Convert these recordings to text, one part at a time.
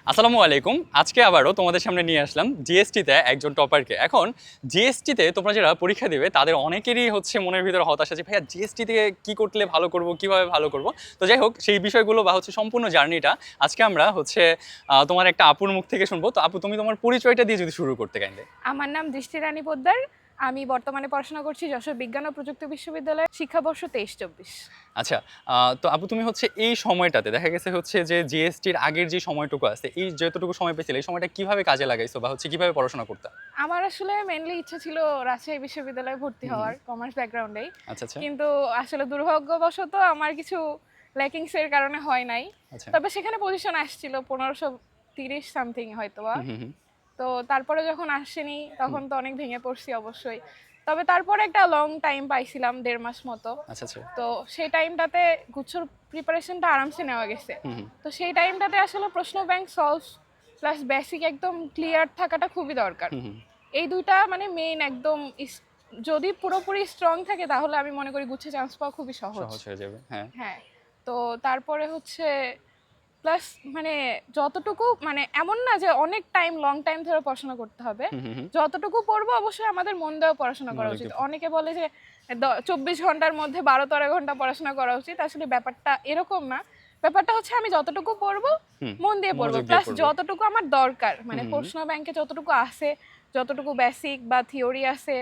আসসালামু আলাইকুম। আজকে আবারও তোমাদের সামনে নিয়ে আসলাম জিএসটিতে একজন টপারকে। এখন জিএসটিতে তোমরা যারা পরীক্ষা দিবে তাদের অনেকেরই হচ্ছে মনের ভিতরে হতাশা যে ভাইয়া জিএসটি থেকে কী করলে ভালো করব, কিভাবে ভালো করব। তো যাই হোক, সেই বিষয়গুলো বা হচ্ছে সম্পূর্ণ জার্নিটা আজকে আমরা হচ্ছে তোমার একটা আপুর মুখ থেকে শুনবো। তো আপু, তুমি তোমার পরিচয়টা দিয়ে যদি শুরু করতে কাইন্ডলি। আমার নাম দৃষ্টি রানী পোদ্দার। আমি বর্তমানে পড়াশোনা করছি যশোর বিজ্ঞান ও প্রযুক্তি বিশ্ববিদ্যালয়ে, শিক্ষাবর্ষ 23-24। আচ্ছা, তো আপু তুমি হচ্ছে এই সময়টাতে দেখা গেছে হচ্ছে যে জিএসটির আগের যে সময়টুকু আছে, এই যতটুকু সময় পেছিলে এই সময়টা কিভাবে কাজে লাগাইছো বা হচ্ছে কিভাবে পড়াশোনা করতে? আমার আসলে মেইনলি ইচ্ছা ছিল রাজশাহী বিশ্ববিদ্যালয়ে ভর্তি হওয়ার, কমার্স ব্যাকগ্রাউন্ডেই। আচ্ছা আচ্ছা কিন্তু আসলে দুর্ভাগ্যবশত আমার কিছু ল্যাকিংসের কারণে হয় নাই। আচ্ছা। তবে সেখানে পজিশন আসছিল 1530 সামথিং হয়তোবা। হুম হুম হুম। তো তারপরে যখন আসেনি তখন তো অনেক ভেঙে পড়ছি অবশ্যই। তবে তারপরে একটা লং টাইম পাইছিলাম, 1.5 মাস মতো। আচ্ছা আচ্ছা। তো সেই টাইমটাতে গুচ্ছর প্রিপারেশনটা আরামসে নেওয়া গেছে। হুম হুম তো সেই টাইমটাতে আসলে প্রশ্ন ব্যাংক সলভ প্লাস বেসিক একদম ক্লিয়ার থাকাটা খুবই দরকার। হুম হুম। এই দুইটা মানে মেইন একদম যদি পুরোপুরি স্ট্রং থাকে তাহলে আমি মনে করি গুচ্ছে চান্স পাওয়া খুবই সহজ। সহজ হয়ে যাবে, হ্যাঁ। হ্যাঁ। তো তারপরে হচ্ছে প্লাস মানে যতটুকু মানে এমন না যে অনেক টাইম লং টাইম ধরে পড়াশোনা করতে হবে। হুম হুম হুম। যতটুকু পড়বো অবশ্যই আমাদের মন দেওয়া পড়াশোনা করা মনোযোগ উচিত। দিয়ে অনেকে বলে যে 24 ঘন্টার মধ্যে 12-13 ঘন্টা পড়াশোনা করা উচিত। আসলে ব্যাপারটা এরকম না। ব্যাপারটা হচ্ছে আমি যতটুকু পড়বো হুম, মন দিয়ে পড়বো, মনোযোগ দিয়ে প্লাস পড়বো। যতটুকু আমার দরকার মানে হুম, হুম, প্রশ্ন ব্যাংকে যতটুকু আছে, যতটুকু বেসিক বা থিওরি আছে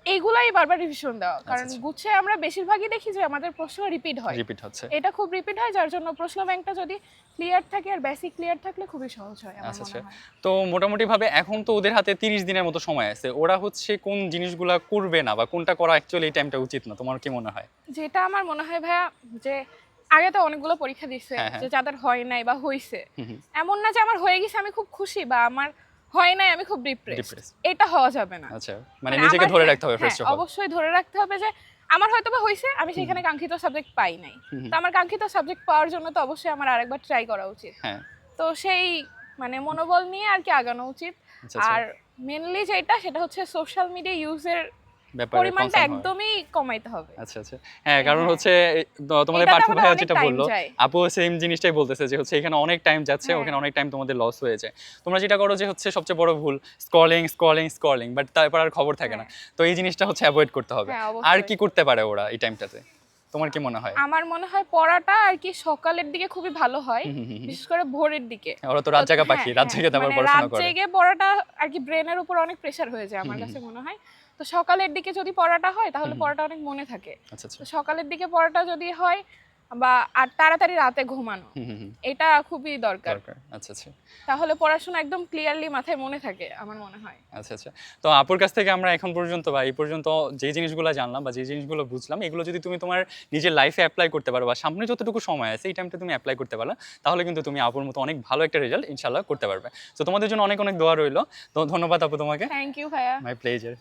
এইগুলাই বারবার রিভিশন দেওয়া। আচ্ছা, কারণ আচ্ছা। গুচ্ছে আমরা বেশিরভাগই দেখি যে আমাদের প্রশ্ন রিপিট হয়। রিপিট হচ্ছে। এটা খুব রিপিট হয়, যার জন্য প্রশ্ন ব্যাংকটা যদি ক্লিয়ার থাকে আর বেসিক ক্লিয়ার থাকলে খুবই সহজ হয় আমার আচ্ছা, মনে আচ্ছা। হয়। তো মোটামুটিভাবে এখন তো ওদের হাতে ৩০ দিনের মতো সময় আছে। ওরা হচ্ছে কোন জিনিসগুলা করবে না বা কোনটা করা অ্যাকচুয়ালি এই টাইমটা উচিত না? তোমার কি মনে হয়? যেটা আমার মনে হয় ভাইয়া, যে আগে তো অনেকগুলো পরীক্ষা দিছে, হ্যাঁ, হ্যাঁ। যে যাদের হয় নাই বা হইছে, হুম, হুম। এমন না যে আমার হয়ে গেছে আমি খুব খুশি বা আমার হয় নাই আমি খুব ডিপ্রেসড। ডিপ্রেসড। এটা হওয়া যাবে না। আচ্ছা। মানে মানে নিজেকে আমার ধরে হ্যাঁ, রাখতে হবে হ্যাঁ ফার্স্ট অফ অল। অবশ্যই ধরে রাখতে হবে যে আমার হয়তোবা হইছে, আমি হুম, সেখানে কাঙ্ক্ষিত সাবজেক্ট পাই নাই। হুম, হুম। তো আমার কাঙ্ক্ষিত সাবজেক্ট পাওয়ার জন্য তো অবশ্যই আমার আরেকবার ট্রাই করা উচিত। হ্যাঁ। তো সেই মানে মনোবল নিয়ে আর কি আগানো উচিত। আচ্ছা, আচ্ছা। আর মেনলি যেটা সেটা হচ্ছে সোশ্যাল মিডিয়া ইউজের ব্যাপারে পরিমাণটা কনসার্ন হয়। একদমই কমাইতে হবে। আচ্ছা, আচ্ছা। হ্যাঁ, কারণ হ্যাঁ, হচ্ছে তোমাদের এটাতে পার্থ আমাদের ভাইয়া অনেক যেটা টাইম বলল, যায়। আপুও সেম জিনিসটাই বলতেছে যে হচ্ছে এখানে অনেক টাইম যাচ্ছে, হ্যাঁ, ওখানে অনেক টাইম তোমাদের লস হয়ে যায়। তোমরা যেটা করো যে হচ্ছে সবচেয়ে বড় ভুল স্ক্রলিং, স্ক্রলিং, স্ক্রলিং, বাট তারপর আর খবর থাকে না। হ্যাঁ, তো এই জিনিসটা হচ্ছে এভয়েড করতে হবে। হ্যাঁ আর অবশ্যই। কি করতে পারে ওরা এই টাইমটাতে? তোমার কি মনে হয়? আমার মনে হয় পড়াটা আর কি সকালের দিকে খুবই ভালো হয়, হুম, হুম, হুম, হুম। বিশেষ করে ভোরের দিকে। ওরা তো রাত জাগা হ্যাঁ, পাখি, রাত হ্যাঁ, জেগে তারপর মানে রাত পড়াশোনা করে। জেগে পড়াটা আর কি ব্রেনের উপর অনেক প্রেশার হয়ে যায় হুম, আমার হুম, কাছে হুম, মনে হয়। তো সকালের দিকে যদি পড়াটা হয় হুম, তাহলে হুম। পড়াটা অনেক মনে থাকে। আচ্ছা, আচ্ছা। তো সকালের দিকে পড়াটা যদি হয় বা আর তাড়াতাড়ি রাতে ঘুমানো, হুম, হুম, হুম। এটা খুবই দরকার। দরকার। আচ্ছা, আচ্ছা। তাহলে পড়াশোনা একদম ক্লিয়ারলি মাথায় মনে থাকে আমার মনে হয়। আচ্ছা, আচ্ছা। তো আপুর কাছ থেকে আমরা এখন পর্যন্ত বা এই পর্যন্ত যে জিনিসগুলো জানলাম বা যে জিনিসগুলো বুঝলাম, এগুলো যদি তুমি তোমার নিজের লাইফে এপ্লাই করতে পারো বা সামনে যতটুকু সময় আছে এই টাইমটা তুমি এপ্লাই করতে পারো, তাহলে কিন্তু তুমি আপুর মতো অনেক ভালো একটা রেজাল্ট ইনশাআল্লাহ করতে পারবে। তো তোমাদের জন্য অনেক অনেক দোয়া রইলো। তো ধন্যবাদ আপু তোমাকে। থ্যাংক ইউ ভাইয়া। My pleasure.